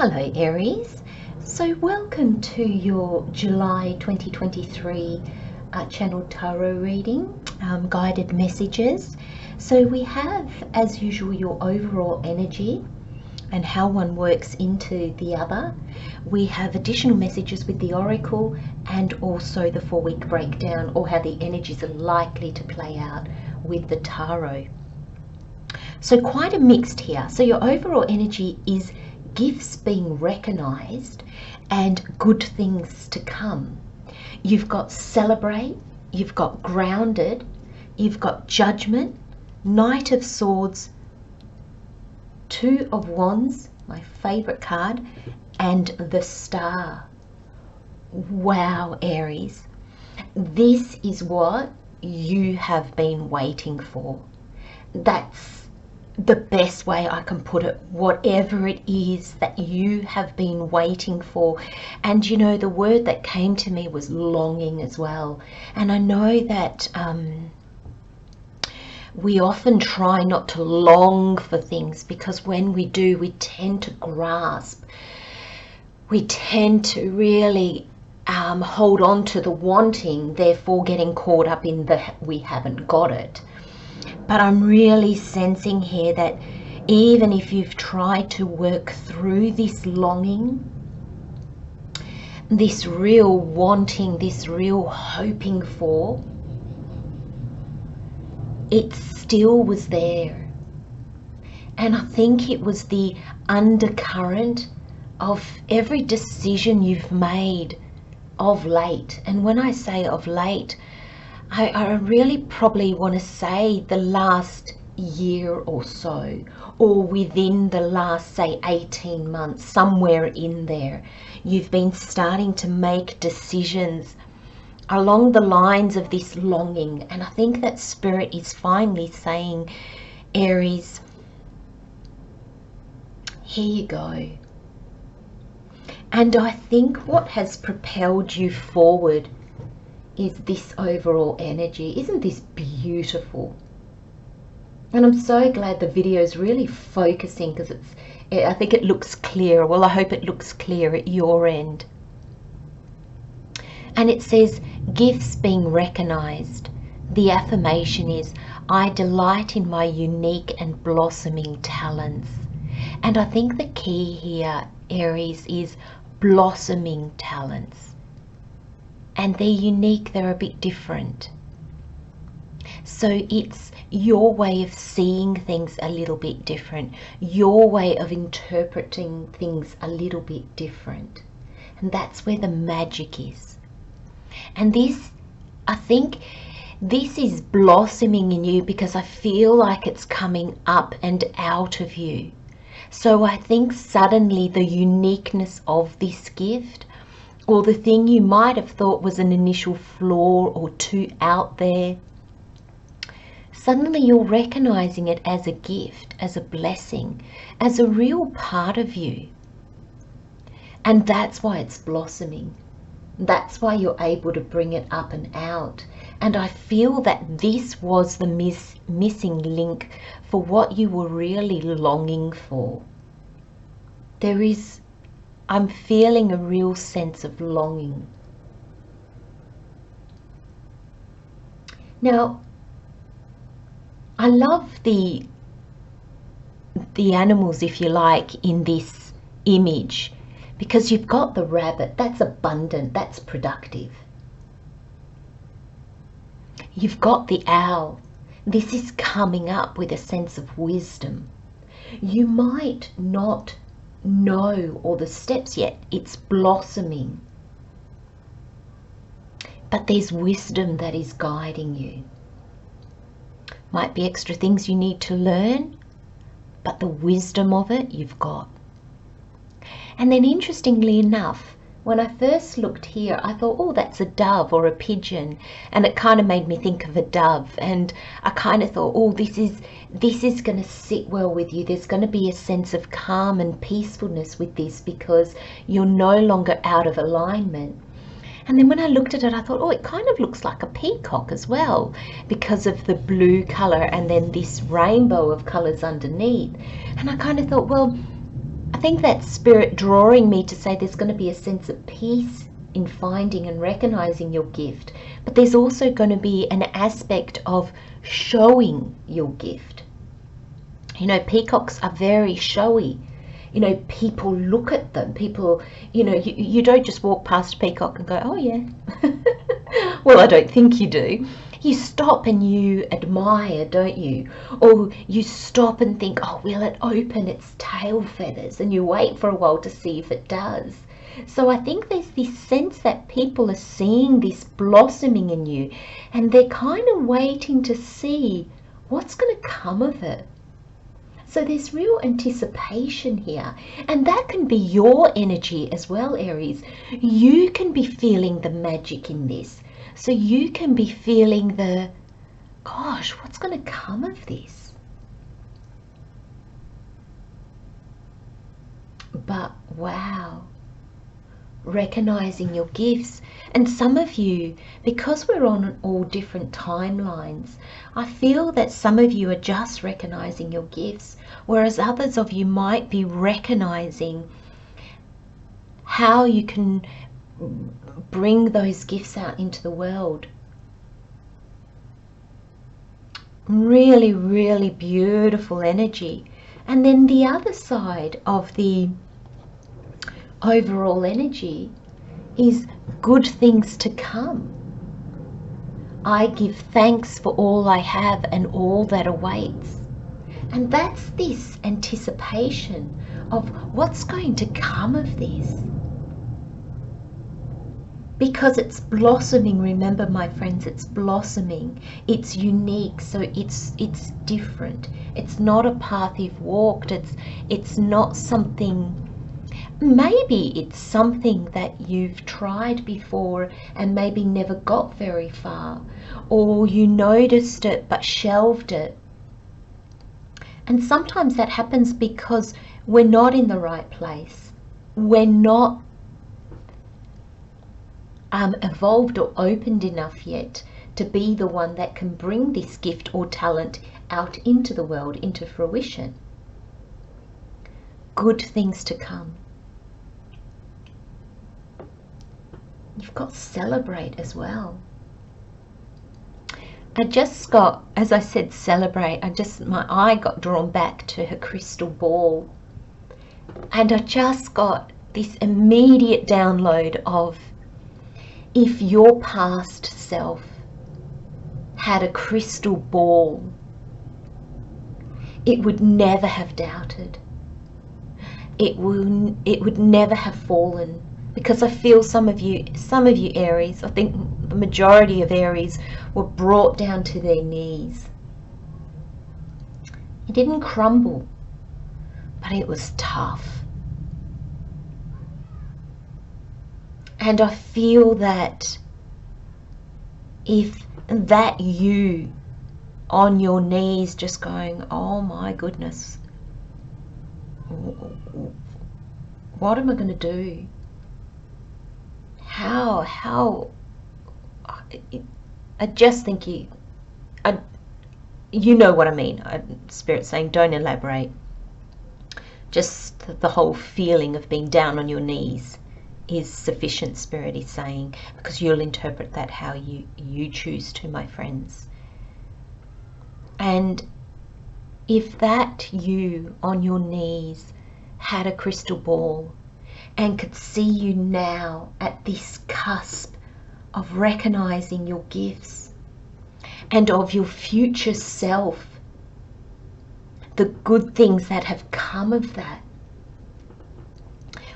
Hello Aries, so welcome to your July 2023 channel tarot reading, guided messages. So we have, as usual, your overall energy and how one works into the other. We have additional messages with the oracle and also the 4-week breakdown, or how the energies are likely to play out with the tarot. So quite a mixed here. So your overall energy is gifts being recognized and good things to come. You've got celebrate, you've got grounded, you've got judgment, Knight of Swords, Two of Wands, my favorite card, and the Star. Wow, Aries, this is what you have been waiting for. That's the best way I can put it. Whatever it is that you have been waiting for. And you know, the word that came to me was longing as well. And I know that we often try not to long for things, because when we do, we tend to grasp. We tend to really hold on to the wanting, therefore getting caught up in the we haven't got it. But I'm really sensing here that even if you've tried to work through this longing, this real wanting, this real hoping for, it still was there. And I think it was the undercurrent of every decision you've made of late. And when I say of late, I really probably want to say the last year or so, or within the last, say, 18 months, somewhere in there, you've been starting to make decisions along the lines of this longing. And I think that Spirit is finally saying, Aries, here you go. And I think what has propelled you forward is this overall energy. Isn't this beautiful? And I'm so glad the video is really focusing, because I think it looks clear. Well, I hope it looks clear at your end. And it says gifts being recognized. The affirmation is, I delight in my unique and blossoming talents. And I think the key here, Aries, is blossoming talents. And they're unique, they're a bit different. So it's your way of seeing things a little bit different, your way of interpreting things a little bit different. And that's where the magic is. And this, I think, this is blossoming in you, because I feel like it's coming up and out of you. So I think suddenly the uniqueness of this gift, or the thing you might have thought was an initial flaw or too out there, suddenly you're recognizing it as a gift, as a blessing, as a real part of you. And that's why it's blossoming. That's why you're able to bring it up and out. And I feel that this was the missing link for what you were really longing for. I'm feeling a real sense of longing. Now, I love the animals, if you like, in this image, because you've got the rabbit. That's abundant, that's productive. You've got the owl. This is coming up with a sense of wisdom. You might not know all the steps yet, it's blossoming, but there's wisdom that is guiding you. Might be extra things you need to learn, but the wisdom of it you've got. And then interestingly enough, when I first looked here, I thought, oh, that's a dove or a pigeon, and it kind of made me think of a dove. And I kind of thought, oh, this is going to sit well with you. There's going to be a sense of calm and peacefulness with this, because you're no longer out of alignment. And then when I looked at it, I thought, oh, it kind of looks like a peacock as well, because of the blue color and then this rainbow of colors underneath. And I kind of thought, well, I think that's spirit drawing me to say there's going to be a sense of peace in finding and recognizing your gift, but there's also going to be an aspect of showing your gift. You know, peacocks are very showy. You know, people look at them. People, you know, you don't just walk past a peacock and go, oh yeah. Well, I don't think you do. You stop and you admire, don't you? Or you stop and think, oh, will it open its tail feathers? And you wait for a while to see if it does. So I think there's this sense that people are seeing this blossoming in you, and they're kind of waiting to see what's going to come of it. So there's real anticipation here, and that can be your energy as well, Aries. You can be feeling the magic in this. So you can be feeling the, gosh, what's going to come of this? But wow, recognizing your gifts. And some of you, because we're on all different timelines, I feel that some of you are just recognizing your gifts, whereas others of you might be recognizing how you can bring those gifts out into the world. Really, really beautiful energy. And then the other side of the overall energy is good things to come. I give thanks for all I have and all that awaits. And that's this anticipation of what's going to come of this. Because it's blossoming, remember my friends, it's blossoming. It's unique, so it's different. It's not a path you've walked. It's not something, maybe it's something that you've tried before and maybe never got very far, or you noticed it but shelved it. And sometimes that happens because we're not in the right place. We're not evolved or opened enough yet to be the one that can bring this gift or talent out into the world, into fruition. Good things to come. You've got celebrate as well. I just got, as I said, celebrate, my eye got drawn back to her crystal ball, and I just got this immediate download of, if your past self had a crystal ball, it would never have doubted. It would never have fallen, because I feel some of you Aries, I think the majority of Aries were brought down to their knees. It didn't crumble, but it was tough. And I feel that if that you on your knees just going, oh my goodness, what am I going to do? How I just think you know what I mean. Spirit's saying don't elaborate. Just the whole feeling of being down on your knees is sufficient, Spirit is saying, because you'll interpret that how you choose to, my friends. And if that you on your knees had a crystal ball and could see you now at this cusp of recognizing your gifts and of your future self, the good things that have come of that,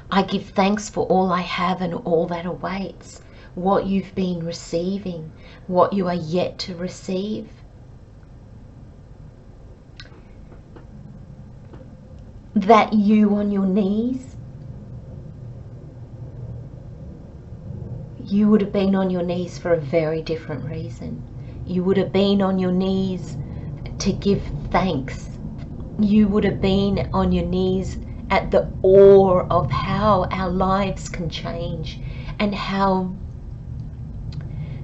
I give thanks for all I have and all that awaits, what you've been receiving, what you are yet to receive. That you on your knees, you would have been on your knees for a very different reason. You would have been on your knees to give thanks. You would have been on your knees at the awe of how our lives can change and how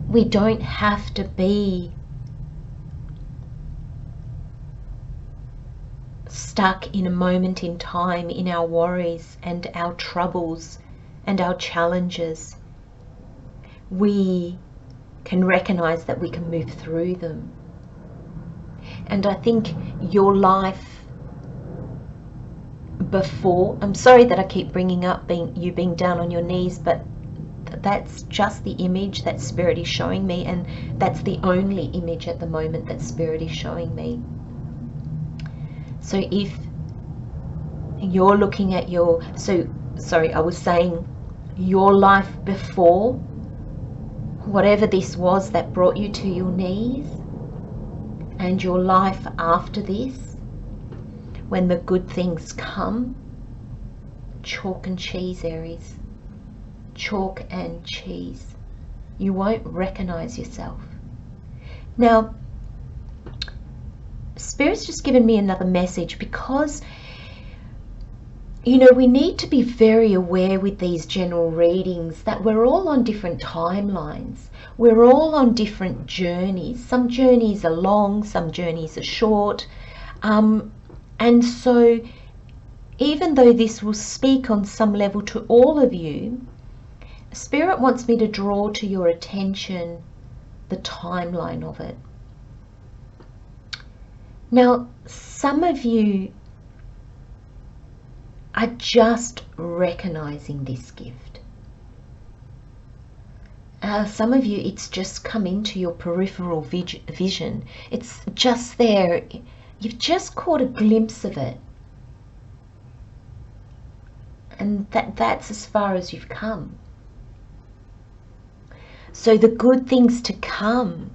we don't have to be stuck in a moment in time, in our worries and our troubles and our challenges, we can recognize that we can move through them. And I think your life before, I'm sorry that I keep bringing up you being down on your knees, but that's just the image that Spirit is showing me, and that's the only image at the moment that Spirit is showing me. So if you're looking at I was saying your life before, whatever this was that brought you to your knees, and your life after this, when the good things come, chalk and cheese, Aries. Chalk and cheese. You won't recognize yourself. Now, Spirit's just given me another message, because we need to be very aware with these general readings that we're all on different timelines. We're all on different journeys. Some journeys are long, some journeys are short. And so even though this will speak on some level to all of you, Spirit wants me to draw to your attention the timeline of it. Now, some of you are just recognizing this gift. Some of you, it's just come into your peripheral vision. It's just there. You've just caught a glimpse of it. And that's as far as you've come. So the good things to come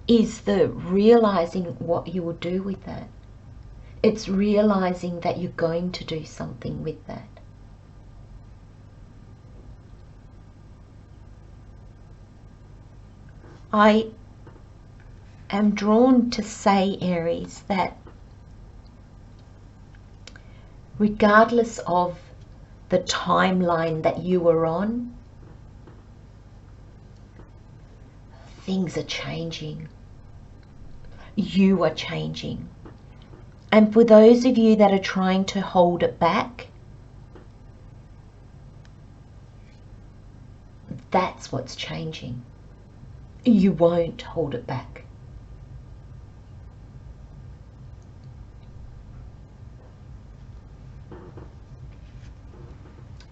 is the realizing what you will do with that. It's realizing that you're going to do something with that. I am drawn to say, Aries, that regardless of the timeline that you were on, things are changing. You are changing. And for those of you that are trying to hold it back, that's what's changing. You won't hold it back.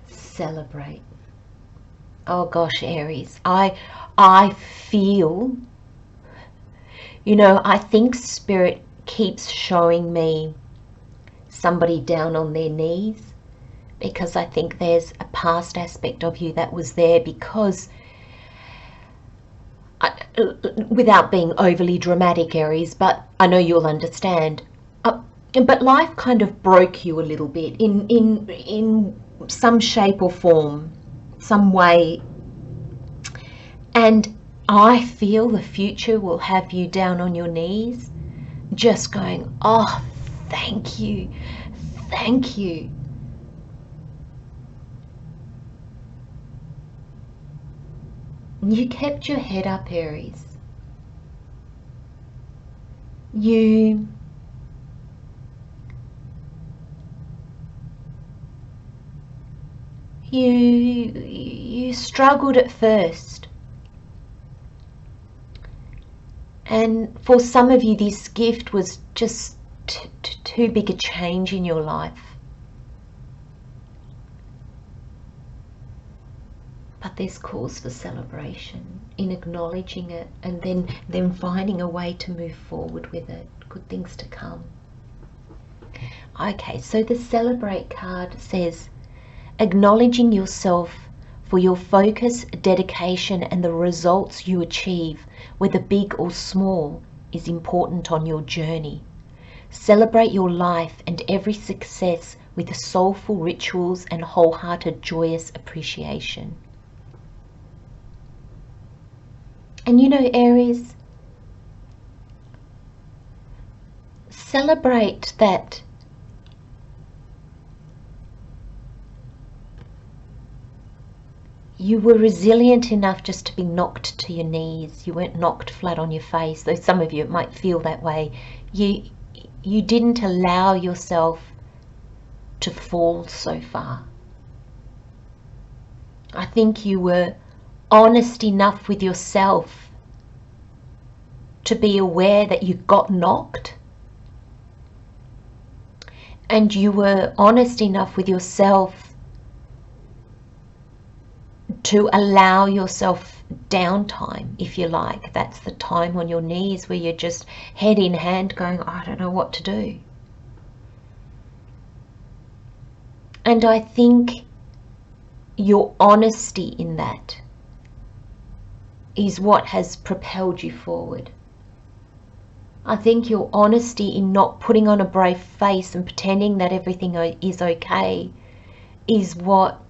Celebrate. Oh gosh, Aries, I feel, I think Spirit keeps showing me somebody down on their knees, because I think there's a past aspect of you that was there, because without being overly dramatic, Aries, but I know you'll understand, but life kind of broke you a little bit in some shape or form, some way. And I feel the future will have you down on your knees, just going, oh, thank you, thank you. You kept your head up, Aries. You struggled at first. And for some of you, this gift was just too big a change in your life. But there's cause for celebration in acknowledging it, and then finding a way to move forward with it. Good things to come. Okay, so the Celebrate card says, acknowledging yourself for your focus, dedication, and the results you achieve, whether big or small, is important on your journey. Celebrate your life and every success with soulful rituals and wholehearted, joyous appreciation. And Aries, celebrate that you were resilient enough just to be knocked to your knees. You weren't knocked flat on your face, though some of you it might feel that way. you didn't allow yourself to fall so far. I think you were honest enough with yourself to be aware that you got knocked. And you were honest enough with yourself to allow yourself downtime, if you like. That's the time on your knees where you're just head in hand going, I don't know what to do. And I think your honesty in that is what has propelled you forward. I think your honesty in not putting on a brave face and pretending that everything is okay is what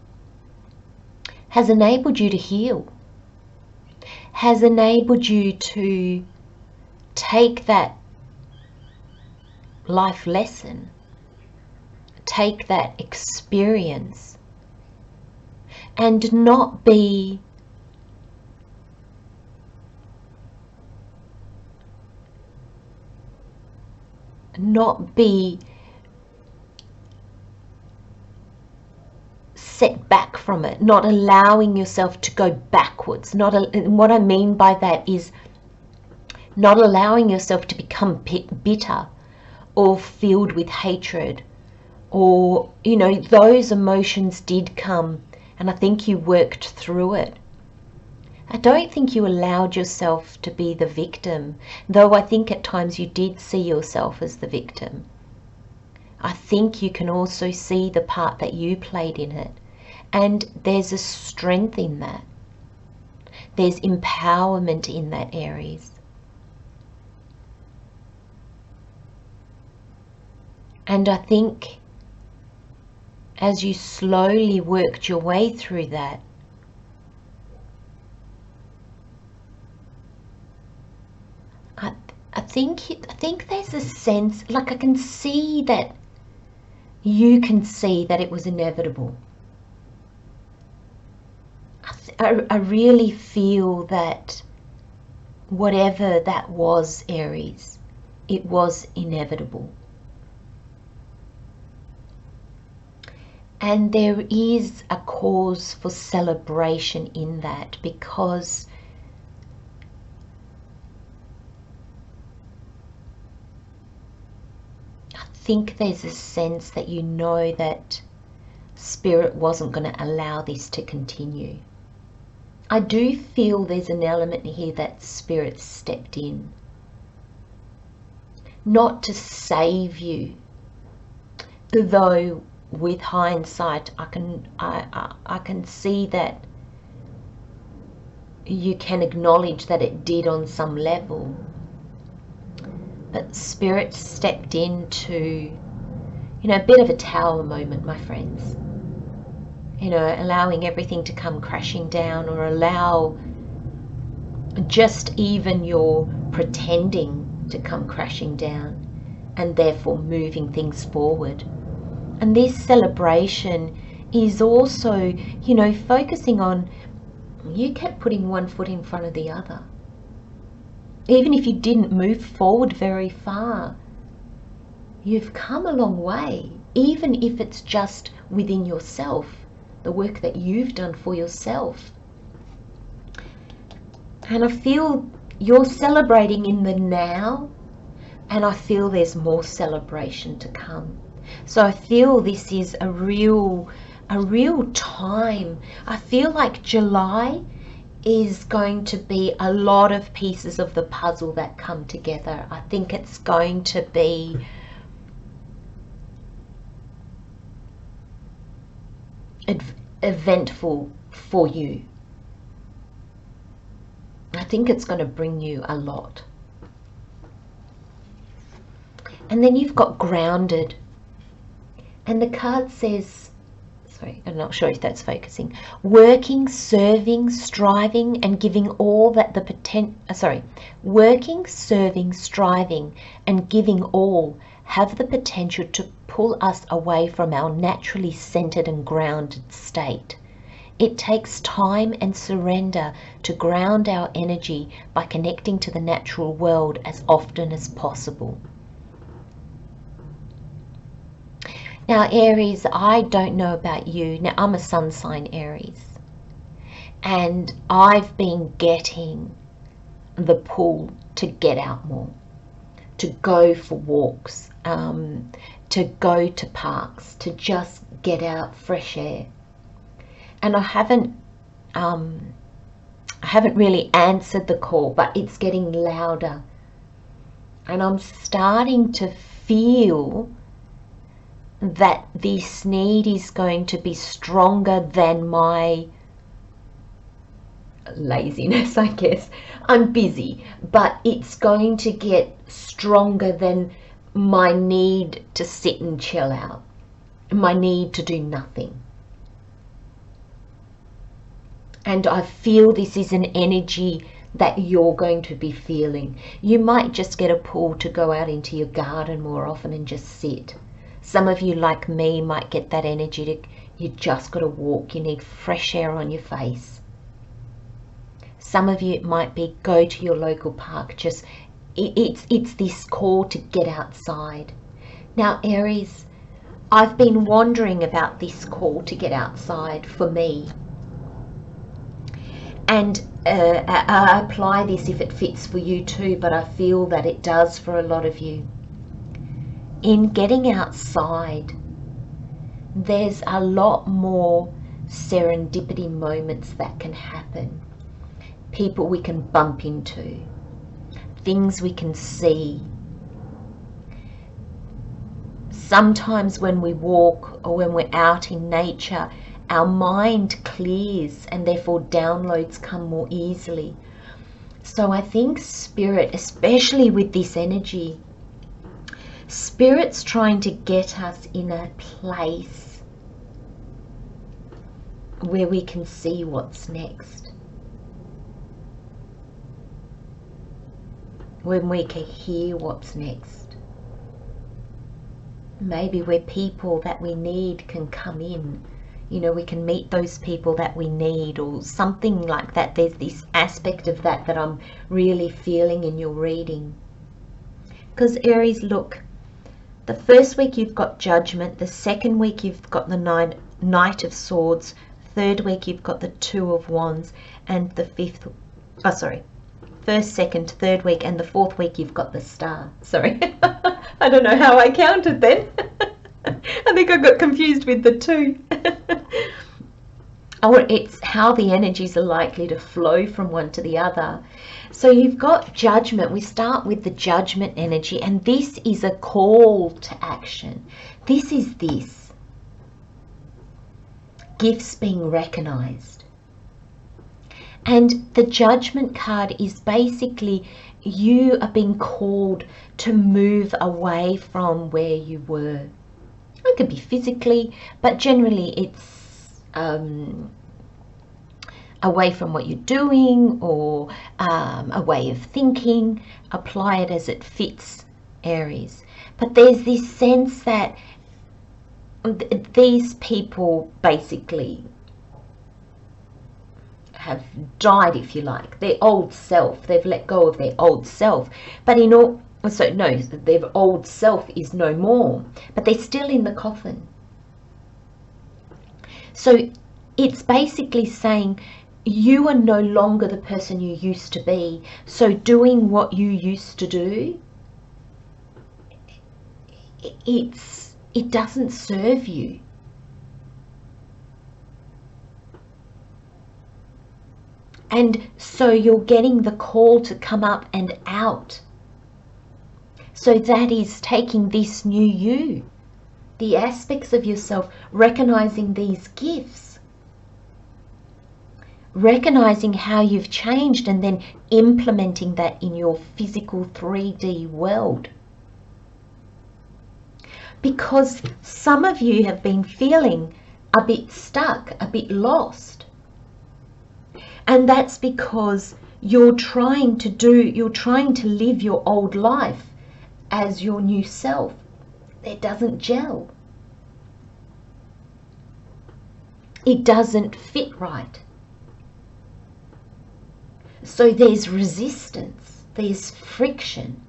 has enabled you to heal, has enabled you to take that life lesson, take that experience, and not be set back from it, not allowing yourself to go backwards. What I mean by that is not allowing yourself to become bitter or filled with hatred, or, you know, those emotions did come, and I think you worked through it. I don't think you allowed yourself to be the victim, though I think at times you did see yourself as the victim. I think you can also see the part that you played in it, and there's a strength in that. There's empowerment in that, Aries. And I think as you slowly worked your way through that, I think there's a sense, like I can see that you can see that it was inevitable. I really feel that whatever that was, Aries, it was inevitable. And there is a cause for celebration in that, because I think there's a sense that you know that Spirit wasn't going to allow this to continue. I do feel there's an element here that Spirit stepped in, not to save you, though with hindsight I can see that you can acknowledge that it did on some level. But Spirit stepped into, you know, a bit of a tower moment, my friends. You know, allowing everything to come crashing down, or allow just even your pretending to come crashing down, and therefore moving things forward. And this celebration is also, you know, focusing on, you kept putting one foot in front of the other. Even if you didn't move forward very far, you've come a long way, even if it's just within yourself, the work that you've done for yourself. And I feel you're celebrating in the now, and I feel there's more celebration to come. So I feel this is a real time. I feel like July is going to be a lot of pieces of the puzzle that come together. I think it's going to be eventful for you. I think it's going to bring you a lot. And then you've got grounded. And the card says, sorry, I'm not sure if that's focusing. Working, serving, striving, and giving all that the working, serving, striving, and giving all have the potential to pull us away from our naturally centered and grounded state. It takes time and surrender to ground our energy by connecting to the natural world as often as possible. Now, Aries, I don't know about you. Now, I'm a sun sign Aries. And I've been getting the pull to get out more, to go for walks, to go to parks, to just get out fresh air. And I haven't really answered the call, but it's getting louder. And I'm starting to feel that this need is going to be stronger than my laziness, I guess. I'm busy, but it's going to get stronger than my need to sit and chill out, my need to do nothing. And I feel this is an energy that you're going to be feeling. You might just get a pull to go out into your garden more often and just sit. Some of you, like me, might get that energy to, you just got to walk. You need fresh air on your face. Some of you, it might be go to your local park. Just it's this call to get outside. Now, Aries, I've been wondering about this call to get outside for me. And I apply this if it fits for you too, but I feel that it does for a lot of you. In getting outside, there's a lot more serendipity moments that can happen. People we can bump into, things we can see. Sometimes when we walk or when we're out in nature, our mind clears and therefore downloads come more easily. So I think Spirit, especially with this energy, Spirit's trying to get us in a place where we can see what's next, when we can hear what's next. Maybe where people that we need can come in. You know, we can meet those people that we need, or something like that. There's this aspect of that that I'm really feeling in your reading. Because Aries, look, the first week you've got Judgment, the second week you've got the Knight of Swords, third week you've got the Two of Wands, and the first, second, third week, and the fourth week you've got the Star. Sorry, I don't know how I counted then. I think I got confused with the two. Or it's how the energies are likely to flow from one to the other. So you've got Judgment. We start with the Judgment energy, and this is a call to action. This is this. Gifts being recognized. And the Judgment card is basically you are being called to move away from where you were. It could be physically, but generally it's away from what you're doing, or a way of thinking. Apply it as it fits, Aries. But there's this sense that these people basically have died, if you like, their old self. They've let go of their old self. But their old self is no more, but they're still in the coffin. So it's basically saying you are no longer the person you used to be. So doing what you used to do, it doesn't serve you. And so you're getting the call to come up and out. So that is taking this new you, the aspects of yourself, recognizing these gifts, recognizing how you've changed, and then implementing that in your physical 3D world. Because some of you have been feeling a bit stuck, a bit lost. And that's because you're trying to live your old life as your new self. It doesn't gel. It doesn't fit right. So there's resistance, there's friction.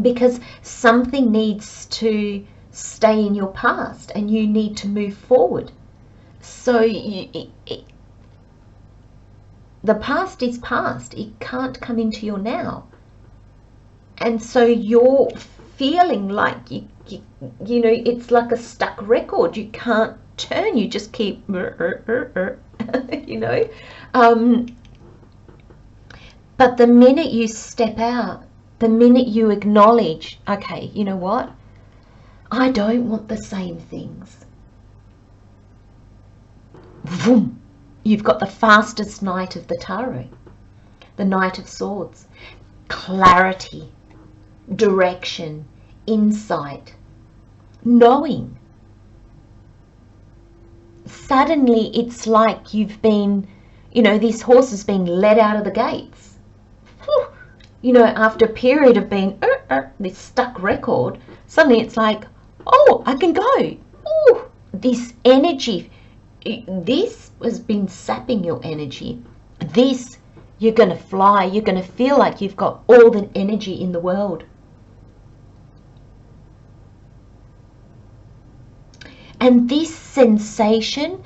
because something needs to stay in your past and you need to move forward. So the past is past. It can't come into your now. And so you're feeling like you know, it's like a stuck record. You can't turn. You just keep, you know. But the minute you step out, the minute you acknowledge, okay, you know what? I don't want the same things. Vroom. You've got the fastest Knight of the Tarot, the Knight of Swords. Clarity, direction, insight, knowing. Suddenly it's like you've been, you know, this horse has been let out of the gates. Whew. You know, after a period of being this stuck record, suddenly it's like, oh, I can go. Ooh, this energy, this has been sapping your energy. This, you're going to fly. You're going to feel like you've got all the energy in the world. And this sensation,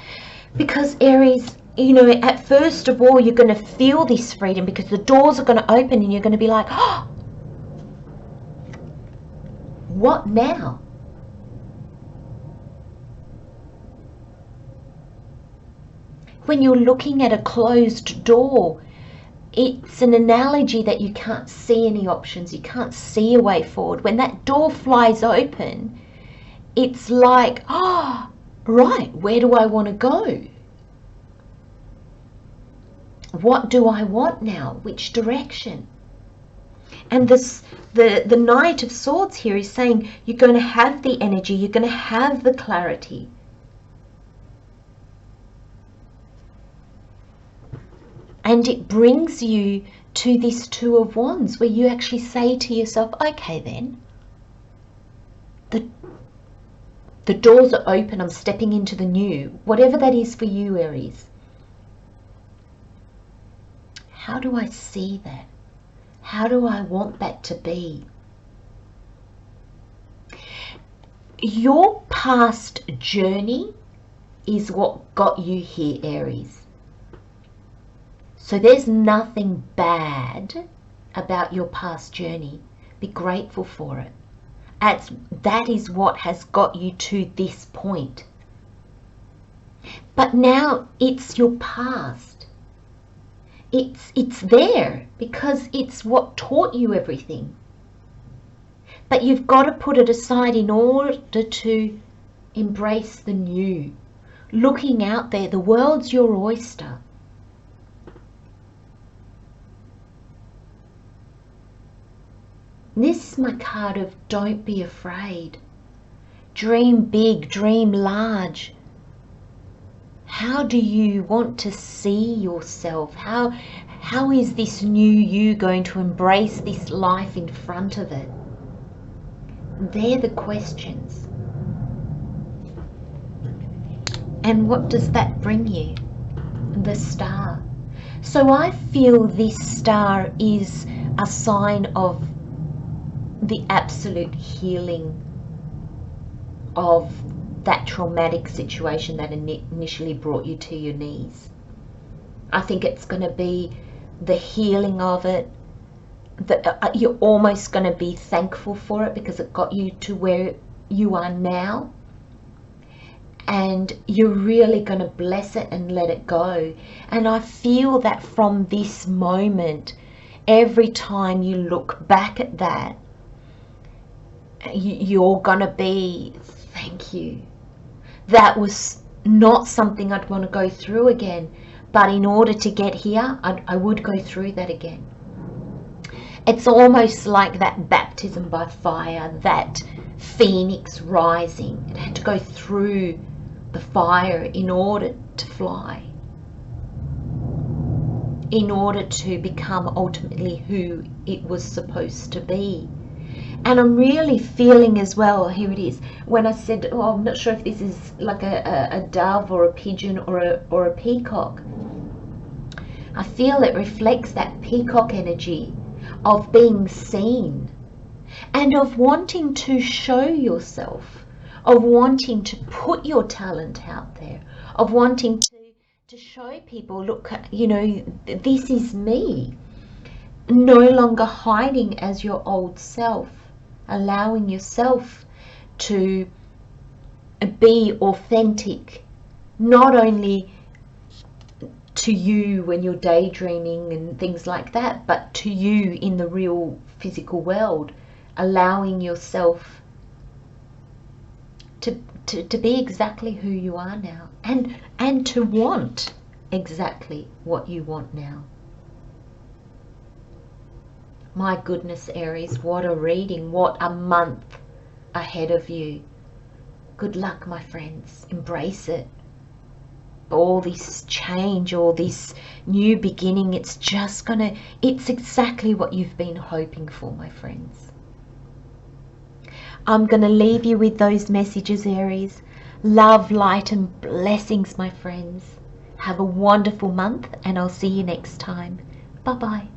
because Aries, you know, at first of all, you're going to feel this freedom because the doors are going to open and you're going to be like, oh, what now? When you're looking at a closed door, it's an analogy that you can't see any options. You can't see a way forward. When that door flies open, it's like, oh, right, where do I want to go? What do I want now? Which direction? And this, the Knight of Swords here is saying you're going to have the energy, you're going to have the clarity. And it brings you to this Two of Wands where you actually say to yourself, okay then, the doors are open, I'm stepping into the new, whatever that is for you, Aries. How do I see that? How do I want that to be? Your past journey is what got you here, Aries. So there's nothing bad about your past journey. Be grateful for it. That is what has got you to this point. But now it's your past. It's there because it's what taught you everything. But you've got to put it aside in order to embrace the new. Looking out there, the world's your oyster. This is my card of don't be afraid. Dream big, dream large. How do you want to see yourself? How is this new you going to embrace this life in front of it? They're the questions. And what does that bring you? The Star. So I feel this Star is a sign of the absolute healing of that traumatic situation that initially brought you to your knees. I think it's going to be the healing of it. You're almost going to be thankful for it because it got you to where you are now. And you're really going to bless it and let it go. And I feel that from this moment, every time you look back at that, you're going to be, thank you. That was not something I'd want to go through again. But in order to get here, I would go through that again. It's almost like that baptism by fire, that phoenix rising. It had to go through the fire in order to fly, in order to become ultimately who it was supposed to be. And I'm really feeling as well, here it is, when I said, oh, I'm not sure if this is like a dove or a pigeon or a peacock. I feel it reflects that peacock energy of being seen. and of wanting to show yourself, of wanting to put your talent out there, of wanting to show people, look, you know, this is me. No longer hiding as your old self, allowing yourself to be authentic, not only to you when you're daydreaming and things like that, but to you in the real physical world, allowing yourself to be exactly who you are now, and to want exactly what you want now. My goodness, Aries, what a reading, what a month ahead of you. Good luck, my friends. Embrace it. All this change, all this new beginning, it's exactly what you've been hoping for, my friends. I'm going to leave you with those messages, Aries. Love, light, and blessings, my friends. Have a wonderful month, and I'll see you next time. Bye-bye.